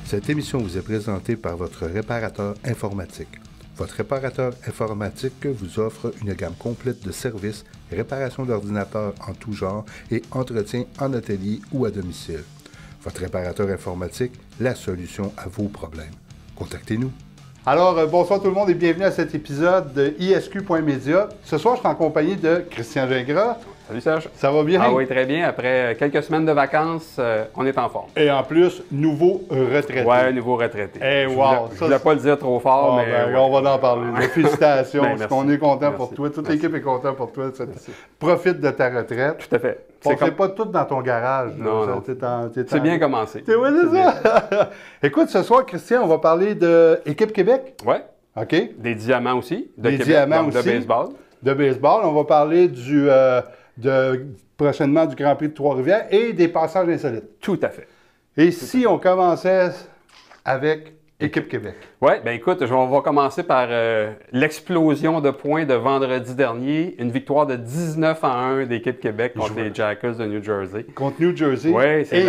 Cette émission vous est présentée par votre réparateur informatique. Votre réparateur informatique vous offre une gamme complète de services, réparation d'ordinateurs en tout genre et entretien en atelier ou à domicile. Votre réparateur informatique, la solution à vos problèmes. Contactez-nous. Alors, bonsoir tout le monde et bienvenue à cet épisode de ISQ.media. Ce soir, je suis en compagnie de Christian Gingras. Salut Serge. Ça va bien? Ah oui, très bien. Après quelques semaines de vacances, on est en forme. Et en plus, nouveau retraité. Oui, nouveau retraité. Hey, Je wow! ne voulais pas le dire trop fort, mais... Ben, on va en parler. Félicitations. Ben, on est content merci. pour toi. Toute l'équipe est contente pour toi. Profite de ta retraite. Tout à fait. C'est pas tout dans ton garage. Non, non. C'est bien commencé. Oui, c'est ça. Écoute, ce soir, Christian, on va parler de Équipe Québec. Oui. OK. Des diamants aussi. De Des Québec, diamants donc aussi. de baseball. De baseball. On va parler prochainement du Grand Prix de Trois-Rivières et des passages insolites. Tout à fait. Et si on commençait avec Équipe Québec? Oui, bien écoute, on va commencer par l'explosion de points de vendredi dernier. Une victoire de 19-1 d'équipe Québec contre les Jackals de New Jersey. Contre New Jersey. Oui, c'est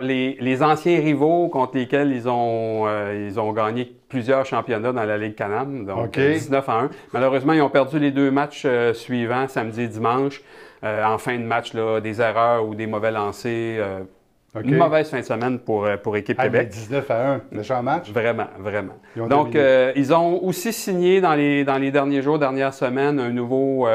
les anciens rivaux contre lesquels ils ont gagné plusieurs championnats dans la Ligue Can-Am. Donc, 19-1. Malheureusement, ils ont perdu les deux matchs suivants, samedi et dimanche. En fin de match, là, des erreurs ou des mauvais lancers. Une mauvaise fin de semaine pour Équipe Québec. 19-1, méchant match. Vraiment, vraiment. Donc, ils ont aussi signé dans les derniers jours, dernières semaines, un nouveau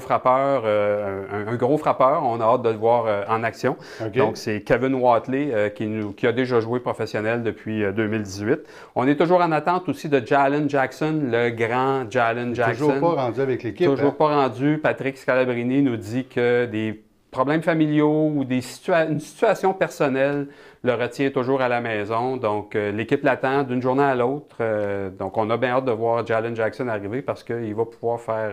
frappeur, un gros frappeur. On a hâte de le voir en action. Donc, c'est Kevin Watley qui a déjà joué professionnel depuis 2018. On est toujours en attente aussi de Jalen Jackson, le grand Jalen Jackson. Toujours pas rendu avec l'équipe. Toujours pas rendu. Patrick Scalabrini nous dit que des problèmes familiaux ou une situation personnelle le retient toujours à la maison. Donc, l'équipe l'attend d'une journée à l'autre. Donc, on a bien hâte de voir Jalen Jackson arriver parce qu'il va pouvoir faire...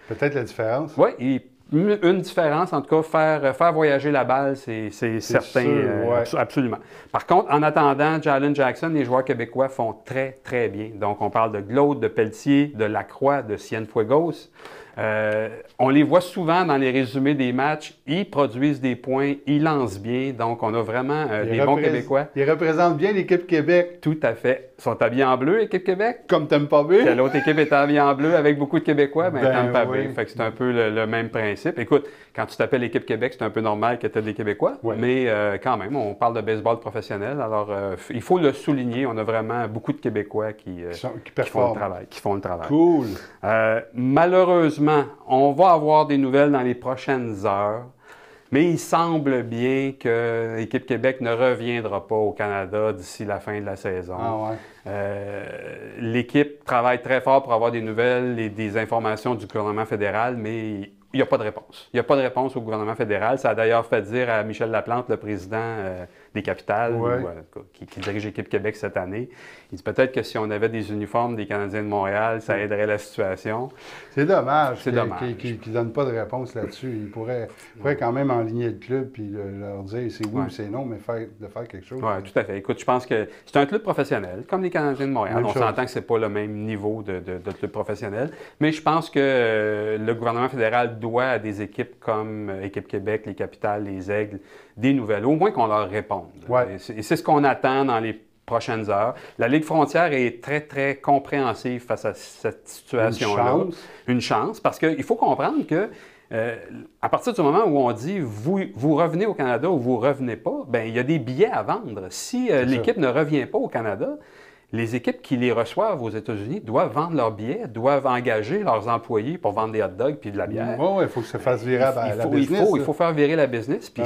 Peut-être la différence. Oui, une différence. En tout cas, faire voyager la balle, c'est certain. Sûr, Absolument. Par contre, en attendant Jalen Jackson, les joueurs québécois font très, très bien. Donc, on parle de Glaude, de Pelletier, de Lacroix, de Cienfuegos. On les voit souvent dans les résumés des matchs. Ils produisent des points, ils lancent bien. Donc, on a vraiment des bons Québécois. Ils représentent bien l'équipe Québec. Tout à fait. Ils sont habillés en bleu, équipe Québec. Comme Tampa Bay. Quelle autre équipe est habillée en bleu avec beaucoup de Québécois? Tampa Bay. Oui. Fait que c'est un peu le même principe. Écoute, quand tu t'appelles équipe Québec, c'est un peu normal que tu aies des Québécois. Oui. Mais quand même, on parle de baseball professionnel. Alors, il faut le souligner. On a vraiment beaucoup de Québécois qui font le travail. Cool. Malheureusement, on va avoir des nouvelles dans les prochaines heures, mais il semble bien que l'équipe Québec ne reviendra pas au Canada d'ici la fin de la saison. L'équipe travaille très fort pour avoir des nouvelles et des informations du gouvernement fédéral, mais il n'y a pas de réponse. Il n'y a pas de réponse au gouvernement fédéral. Ça a d'ailleurs fait dire à Michel Laplante, le président des Capitales, qui dirige l'équipe Québec cette année, il dit peut-être que si on avait des uniformes des Canadiens de Montréal, ça aiderait la situation. C'est dommage qu'ils ne donnent pas de réponse là-dessus. Ils pourraient quand même enligner le club et leur dire c'est oui ou c'est non, mais de faire quelque chose. Oui, tout à fait. Écoute, je pense que c'est un club professionnel, comme les Canadiens de Montréal. On s'entend que ce n'est pas le même niveau de club professionnel, mais je pense que le gouvernement fédéral doit à des équipes comme Équipe Québec, les Capitales, les Aigles, des nouvelles, au moins qu'on leur réponde. Et c'est ce qu'on attend dans les prochaines heures. La Ligue frontière est très, très compréhensive face à cette situation-là. Une chance, parce qu'il faut comprendre que à partir du moment où on dit vous revenez au Canada ou vous ne revenez pas, bien, il y a des billets à vendre. Si l'équipe ne revient pas au Canada, les équipes qui les reçoivent aux États-Unis doivent vendre leurs billets, doivent engager leurs employés pour vendre des hot dogs puis de la bière. Oui, il faut que ça fasse virer la business. Il faut faire virer la business. Puis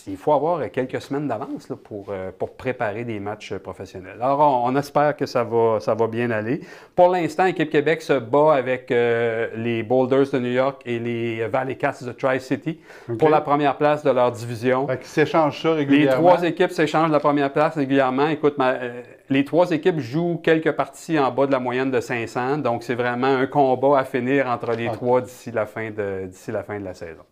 il faut avoir quelques semaines d'avance pour préparer des matchs professionnels. Alors, on espère que ça va bien aller. Pour l'instant, Équipe Québec se bat avec les Boulders de New York et les Valley Cats de Tri-City pour la première place de leur division. Fait qu'ils s'échangent ça régulièrement. Les trois équipes s'échangent la première place régulièrement. Écoute, les trois équipes jouent quelques parties en bas de la moyenne de 500. Donc, c'est vraiment un combat à finir entre les trois d'ici la fin de la saison.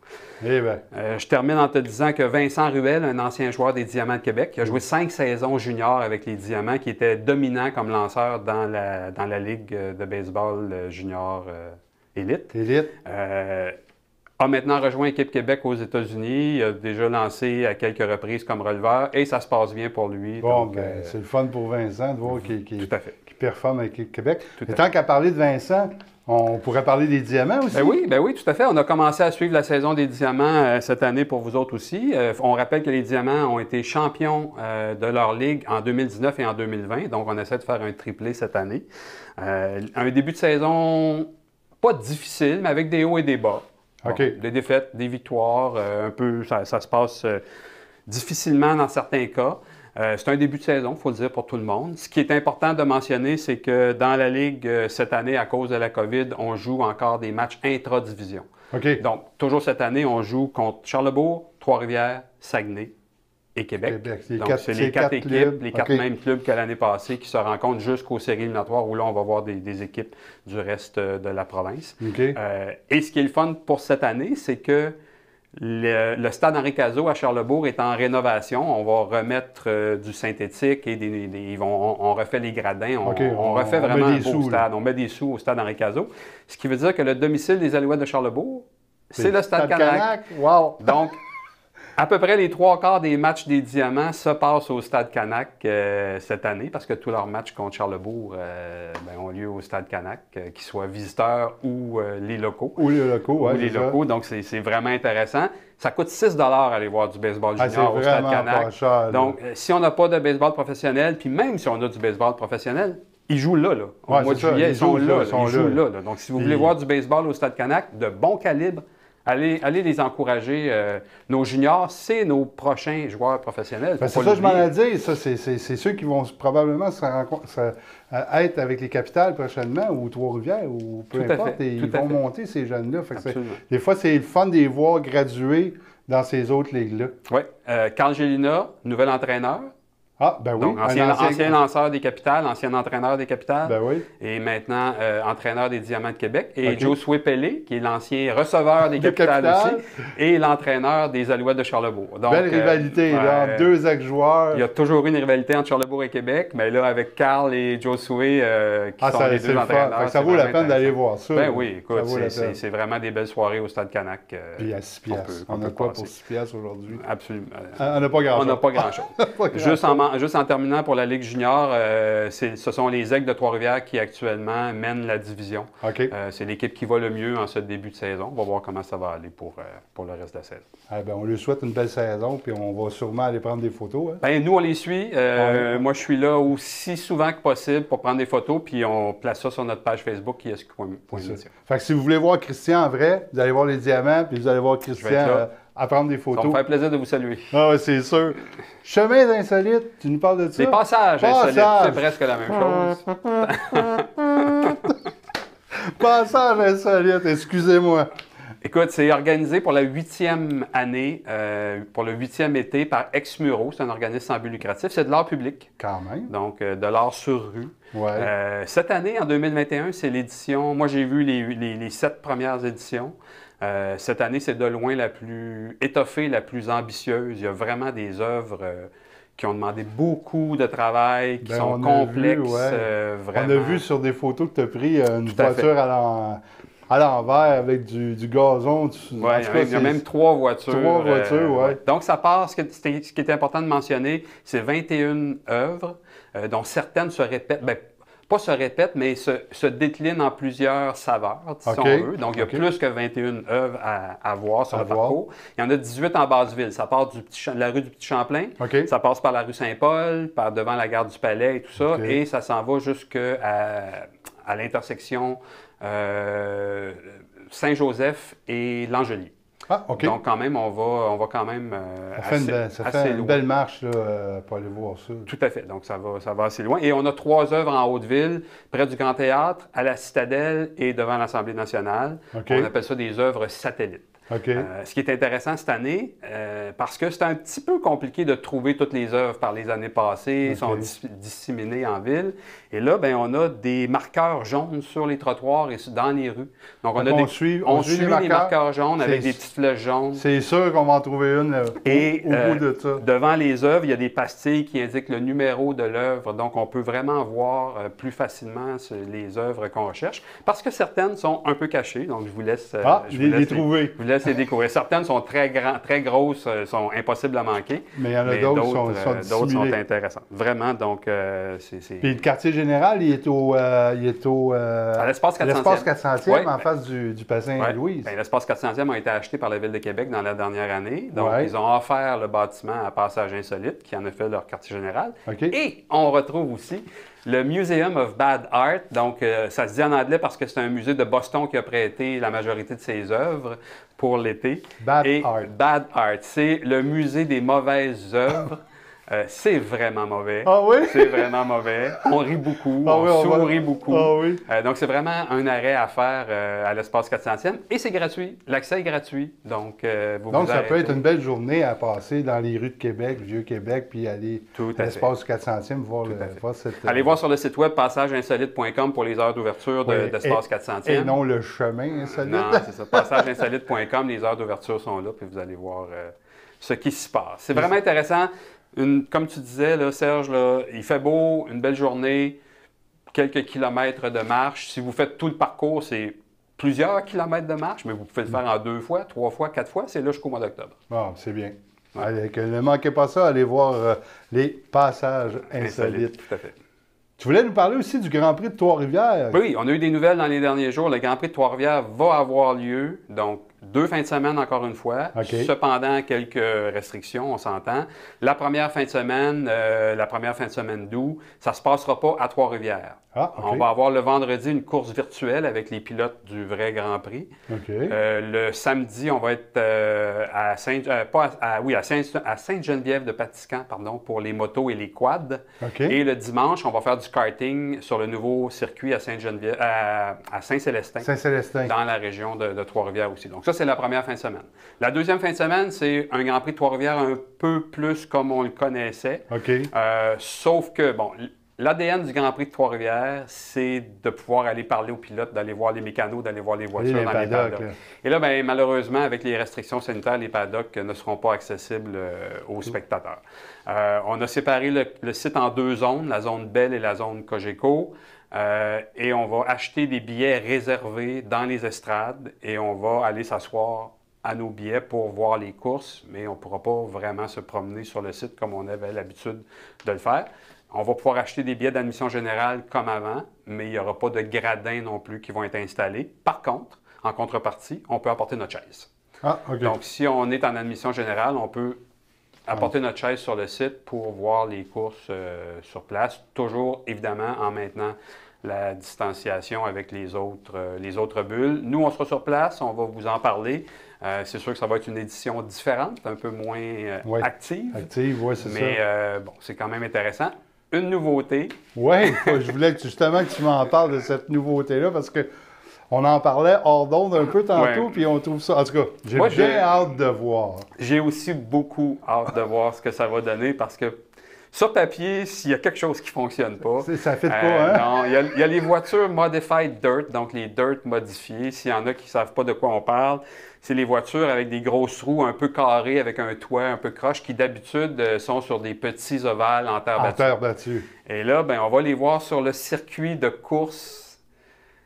Je termine en te disant que Vincent Ruel, un ancien joueur des Diamants de Québec, qui a joué 5 saisons juniors avec les Diamants, qui était dominant comme lanceur dans la Ligue de baseball junior élite. a maintenant rejoint Équipe Québec aux États-Unis. Il a déjà lancé à quelques reprises comme releveur et ça se passe bien pour lui. Bon, ben, c'est le fun pour Vincent de voir qu'il performe avec Équipe Québec. Et tant qu'à parler de Vincent, on pourrait parler des diamants aussi? Ben oui, tout à fait. On a commencé à suivre la saison des diamants cette année pour vous autres aussi. On rappelle que les diamants ont été champions de leur ligue en 2019 et en 2020. Donc, on essaie de faire un triplé cette année. Un début de saison pas difficile, mais avec des hauts et des bas. Bon, des défaites, des victoires, un peu, ça se passe difficilement dans certains cas. C'est un début de saison, il faut le dire pour tout le monde. Ce qui est important de mentionner, c'est que dans la Ligue, cette année, à cause de la COVID, on joue encore des matchs intra-division. Donc, toujours cette année, on joue contre Charlebourg, Trois-Rivières, Saguenay et Québec. Donc, c'est les quatre équipes, les quatre mêmes clubs que l'année passée qui se rencontrent jusqu'aux séries éliminatoires où là, on va voir des équipes du reste de la province. Et ce qui est le fun pour cette année, c'est que le stade Henri Cazot à Charlebourg est en rénovation. On va remettre du synthétique et on refait les gradins. On refait vraiment un beau stade. On met des sous au stade Henri Cazot. Ce qui veut dire que le domicile des Alouettes de Charlebourg, c'est le stade Canac. Wow. Donc, à peu près les 3/4 des matchs des Diamants se passent au Stade Canac cette année parce que tous leurs matchs contre Charlebourg ont lieu au Stade Canac, qu'ils soient visiteurs ou les locaux. Ou les locaux, oui. Donc, c'est vraiment intéressant. Ça coûte 6 $ aller voir du baseball junior au Stade Canac. Pas cher, donc, si on n'a pas de baseball professionnel, puis même si on a du baseball professionnel, ils jouent là. Au mois de juillet, ils sont là. Ils jouent là. Donc, si vous voulez voir du baseball au Stade Canac de bon calibre, allez les encourager. Nos juniors, c'est nos prochains joueurs professionnels. C'est ça, je m'en ai dit. Ça, c'est ceux qui vont probablement être avec les Capitales prochainement ou Trois-Rivières ou peu importe. Et ils vont monter, ces jeunes-là. Des fois, c'est le fun de les voir graduer dans ces autres ligues-là. Oui. Carl Gélina, nouvel entraîneur. Ah, ben oui. Donc, ancien lanceur des Capitales, ancien entraîneur des Capitales. Ben oui. Et maintenant, entraîneur des Diamants de Québec. Et Josué Pelé, qui est l'ancien receveur des Capitales aussi, et l'entraîneur des Alouettes de Charlebourg. Donc, belle rivalité entre deux ex-joueurs. Il y a toujours eu une rivalité entre Charlebourg et Québec, mais là, avec Carl et Josué, qui sont les deux entraîneurs. Ça vaut la peine d'aller voir ça. Ben oui, écoute, c'est vraiment des belles soirées au Stade Canac. Puis à 6 piastres. On n'a quoi pour 6 piastres aujourd'hui? Absolument. On n'a pas grand-chose. On n'a pas grand-chose. Juste en terminant pour la Ligue junior, ce sont les Aigles de Trois-Rivières qui actuellement mènent la division. C'est l'équipe qui va le mieux en ce début de saison. On va voir comment ça va aller pour le reste de la saison. On lui souhaite une belle saison, puis on va sûrement aller prendre des photos. Nous, on les suit. Moi, je suis là aussi souvent que possible pour prendre des photos, puis on place ça sur notre page Facebook qui est ISQ.media. Fait que si vous voulez voir Christian en vrai, vous allez voir les diamants, puis vous allez voir Christian à prendre des photos. Ça me fait plaisir de vous saluer. Ah oui, c'est sûr. Chemin d'insolite, tu nous parles de ça? Des passages insolites, c'est presque la même chose. Passage insolite, excusez-moi. Écoute, c'est organisé pour la 8e année, pour le 8e été par Exmuro. C'est un organisme sans but lucratif. C'est de l'art public. Quand même. Donc, de l'art sur rue. Cette année, en 2021, c'est l'édition... Moi, j'ai vu les 7 premières éditions. Cette année, c'est de loin la plus étoffée, la plus ambitieuse. Il y a vraiment des œuvres qui ont demandé beaucoup de travail, qui sont complexes. Vraiment. On a vu sur des photos que tu as pris une voiture à l'envers avec du gazon. Il y a même 3 voitures. 3 voitures, oui. Donc, ça part, ce qui est important de mentionner, c'est 21 œuvres, dont certaines se répètent. Pas se répètent, mais se déclinent en plusieurs saveurs, si on veut. Donc, il y a plus que 21 œuvres à voir sur le parcours. Il y en a 18 en Basse-Ville. Ça part de la rue du Petit-Champlain, ça passe par la rue Saint-Paul, par devant la gare du Palais et tout ça, et ça s'en va jusqu'à l'intersection Saint-Joseph et L'Angelier. Donc, quand même, on va quand même ça fait une belle marche là, pour aller voir ça. Tout à fait. Donc, ça va assez loin. Et on a 3 œuvres en Haute-Ville, près du Grand Théâtre, à la Citadelle et devant l'Assemblée nationale. On appelle ça des œuvres satellites. Ce qui est intéressant cette année, parce que c'est un petit peu compliqué de trouver toutes les œuvres par les années passées, sont disséminées en ville. Et là, on a des marqueurs jaunes sur les trottoirs et dans les rues. Donc, on suit les marqueurs jaunes avec des petites flèches jaunes. C'est sûr qu'on va en trouver une au bout de ça. Devant les œuvres, il y a des pastilles qui indiquent le numéro de l'œuvre. Donc, on peut vraiment voir plus facilement les œuvres qu'on recherche. Parce que certaines sont un peu cachées. Donc, je vous laisse... les trouver. Je vous laisse laisse les découvrir. Certaines sont très grosses, sont impossibles à manquer. Mais il y en a d'autres qui sont intéressantes. Vraiment, donc c'est... Puis le quartier général, il est à l'espace 400e, ouais, en face du bassin Louise. Bien, l'espace 400e a été acheté par la Ville de Québec dans la dernière année. Donc, ils ont offert le bâtiment à Passage Insolite, qui en a fait leur quartier général. Et on retrouve aussi le Museum of Bad Art. Donc, ça se dit en anglais parce que c'est un musée de Boston qui a prêté la majorité de ses œuvres pour l'été. Bad Art. C'est le musée des mauvaises œuvres. C'est vraiment mauvais. Ah oui? C'est vraiment mauvais. On rit beaucoup, on sourit beaucoup. Ah oui? Donc, c'est vraiment un arrêt à faire à l'espace 400e. Et c'est gratuit. L'accès est gratuit. Donc, ça peut être une belle journée à passer dans les rues de Québec, Vieux-Québec, puis aller à l'espace 400e voir cette... Allez voir sur le site web passageinsolite.com pour les heures d'ouverture d'espace 400e. Et non le chemin insolite. Non, c'est ça. Passageinsolite.com, les heures d'ouverture sont là, puis vous allez voir ce qui s'y passe. C'est vraiment intéressant. Comme tu disais, là, Serge, là, il fait beau, une belle journée, quelques kilomètres de marche. Si vous faites tout le parcours, c'est plusieurs kilomètres de marche, mais vous pouvez le faire en 2 fois, 3 fois, 4 fois. C'est là jusqu'au mois d'octobre. Bon, c'est bien. Ouais. Allez, ne manquez pas ça, allez voir les passages insolites. Tout à fait. Tu voulais nous parler aussi du Grand Prix de Trois-Rivières. Oui, on a eu des nouvelles dans les derniers jours. Le Grand Prix de Trois-Rivières va avoir lieu, donc 2 fins de semaine encore une fois. Cependant, quelques restrictions, on s'entend. La première fin de semaine d'août, ça ne se passera pas à Trois-Rivières. On va avoir le vendredi une course virtuelle avec les pilotes du vrai Grand Prix. Le samedi, on va être à Sainte-Geneviève-de-Patiscan, pour les motos et les quads. Et le dimanche, on va faire du karting sur le nouveau circuit à Sainte-Geneviève, à Saint-Célestin, dans la région de Trois-Rivières aussi. Donc ça, c'est la première fin de semaine. La deuxième fin de semaine, c'est un Grand Prix de Trois-Rivières un peu plus comme on le connaissait. Sauf que, bon, l'ADN du Grand Prix de Trois-Rivières, c'est de pouvoir aller parler aux pilotes, d'aller voir les mécanos, d'aller voir les voitures dans les paddocks. Et là, bien, malheureusement, avec les restrictions sanitaires, les paddocks ne seront pas accessibles aux spectateurs. On a séparé le site en 2 zones, la zone Bell et la zone Cogeco. Et on va acheter des billets réservés dans les estrades et on va aller s'asseoir à nos billets pour voir les courses, mais on ne pourra pas vraiment se promener sur le site comme on avait l'habitude de le faire. On va pouvoir acheter des billets d'admission générale comme avant, mais il n'y aura pas de gradins non plus qui vont être installés. Par contre, en contrepartie, on peut apporter notre chaise. Donc, si on est en admission générale, on peut apporter notre chaise sur le site pour voir les courses sur place, toujours évidemment en maintenant la distanciation avec les autres bulles. Nous, on sera sur place, on va vous en parler. C'est sûr que ça va être une édition différente, un peu moins active. Mais bon, c'est quand même intéressant. Une nouveauté. Oui, je voulais justement que tu m'en parles de cette nouveauté-là parce que on en parlait hors d'onde un peu tantôt, puis on trouve ça... En tout cas, j'ai bien hâte de voir. J'ai aussi beaucoup hâte de voir ce que ça va donner parce que sur papier, s'il y a quelque chose qui ne fonctionne pas... Ça ne fit pas, hein? Non, il y a les voitures Modified Dirt, donc les dirt modifiées. S'il y en a qui ne savent pas de quoi on parle, c'est les voitures avec des grosses roues un peu carrées, avec un toit un peu croche, qui d'habitude sont sur des petits ovales en terre battue. Et là, ben, on va les voir sur le circuit de course,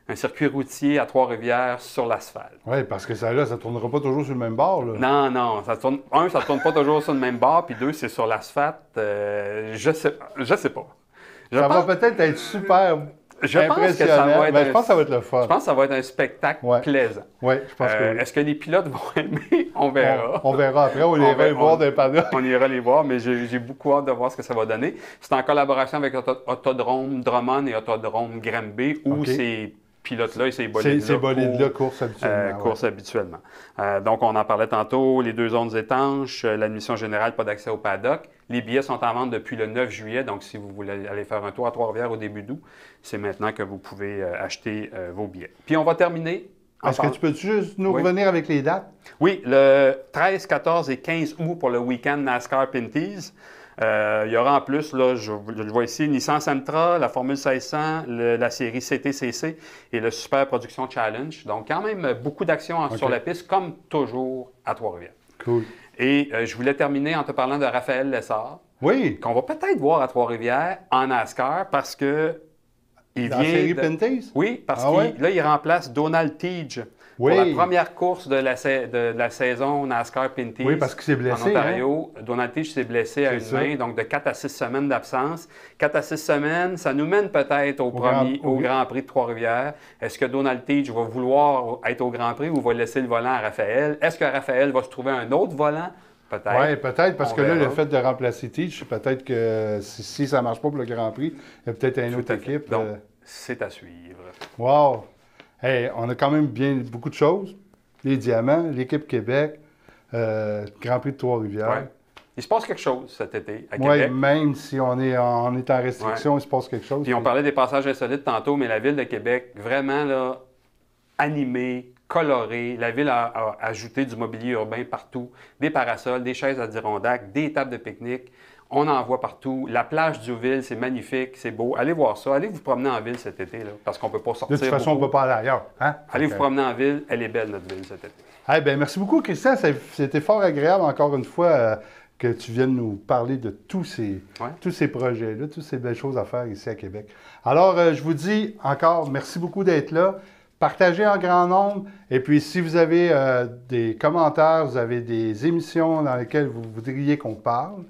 un circuit routier à Trois-Rivières sur l'asphalte. Oui, parce que ça ne tournera pas toujours sur le même bord. Là. Non. Ça tourne pas toujours sur le même bord, puis 2, c'est sur l'asphalte. Je sais pas. Ça va peut-être être super impressionnant. Je pense que ça va être le fun. Je pense que ça va être un spectacle plaisant. Oui, je pense que oui. Est-ce que les pilotes vont aimer? On verra. On verra après. On ira les voir des paddocks. On ira les voir, mais j'ai beaucoup hâte de voir ce que ça va donner. C'est en collaboration avec Autodrome Drummond et Autodrome Granby, où ces pilotes-là et ces bolides-là course habituellement. Donc, on en parlait tantôt, les 2 zones étanches, l'admission générale, pas d'accès au paddock. Les billets sont en vente depuis le 9 juillet, donc si vous voulez aller faire un tour à Trois-Rivières au début d'août, c'est maintenant que vous pouvez acheter vos billets. Puis on va terminer. Est-ce que tu peux juste nous revenir avec les dates? Oui, le 13, 14 et 15 août pour le week-end NASCAR Pinty's. Il y aura en plus, là, je le vois ici, Nissan Sentra, la Formule 1600, la série CTCC et le Super Production Challenge. Donc, quand même, beaucoup d'actions sur la piste, comme toujours à Trois-Rivières. Cool. Et je voulais terminer en te parlant de Raphaël Lessard. Oui. Qu'on va peut-être voir à Trois-Rivières en NASCAR parce que... Dans la série Pinty's? Oui, parce qu'il là, il remplace Donald Teague, pour la première course de la saison NASCAR Pinty's parce qu'il s'est blessé, en Ontario. Donald Tige s'est blessé à une main, donc de 4 à 6 semaines d'absence. 4 à 6 semaines, ça nous mène peut-être au Grand Prix de Trois-Rivières. Est-ce que Donald Tige va vouloir être au Grand Prix ou va laisser le volant à Raphaël? Est-ce que Raphaël va se trouver un autre volant? Peut-être. Oui, peut-être, parce que là, le fait de remplacer Tige, peut-être que si ça ne marche pas pour le Grand Prix, il y a peut-être une autre équipe. Donc, c'est à suivre. Wow! Hey, on a quand même beaucoup de choses. Les Diamants, l'équipe Québec, Grand Prix de Trois-Rivières. Ouais. Il se passe quelque chose cet été à Québec. Oui, même si on est en restriction, il se passe quelque chose. Puis on parlait des passages insolites tantôt, mais la Ville de Québec, vraiment là, animée, colorée. La Ville a ajouté du mobilier urbain partout, des parasols, des chaises Adirondack, des tables de pique-nique. On en voit partout. La plage d'Youville, c'est magnifique, c'est beau. Allez voir ça. Allez vous promener en ville cet été, là, parce qu'on ne peut pas sortir. De toute façon, on ne peut pas aller ailleurs. Hein? Allez vous promener en ville. Elle est belle, notre ville, cet été. Hey, bien, merci beaucoup, Christian. C'était fort agréable, encore une fois, que tu viennes nous parler de tous ces projets-là, toutes ces belles choses à faire ici à Québec. Alors, je vous dis encore, merci beaucoup d'être là. Partagez en grand nombre. Et puis, si vous avez des commentaires, vous avez des émissions dans lesquelles vous voudriez qu'on parle,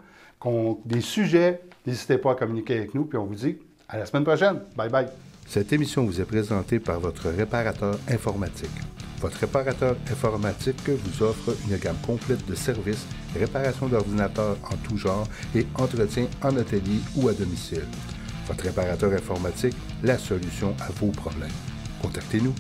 des sujets, n'hésitez pas à communiquer avec nous. Puis on vous dit à la semaine prochaine. Bye bye. Cette émission vous est présentée par votre réparateur informatique. Votre réparateur informatique vous offre une gamme complète de services, réparation d'ordinateurs en tout genre et entretien en atelier ou à domicile. Votre réparateur informatique, la solution à vos problèmes. Contactez-nous.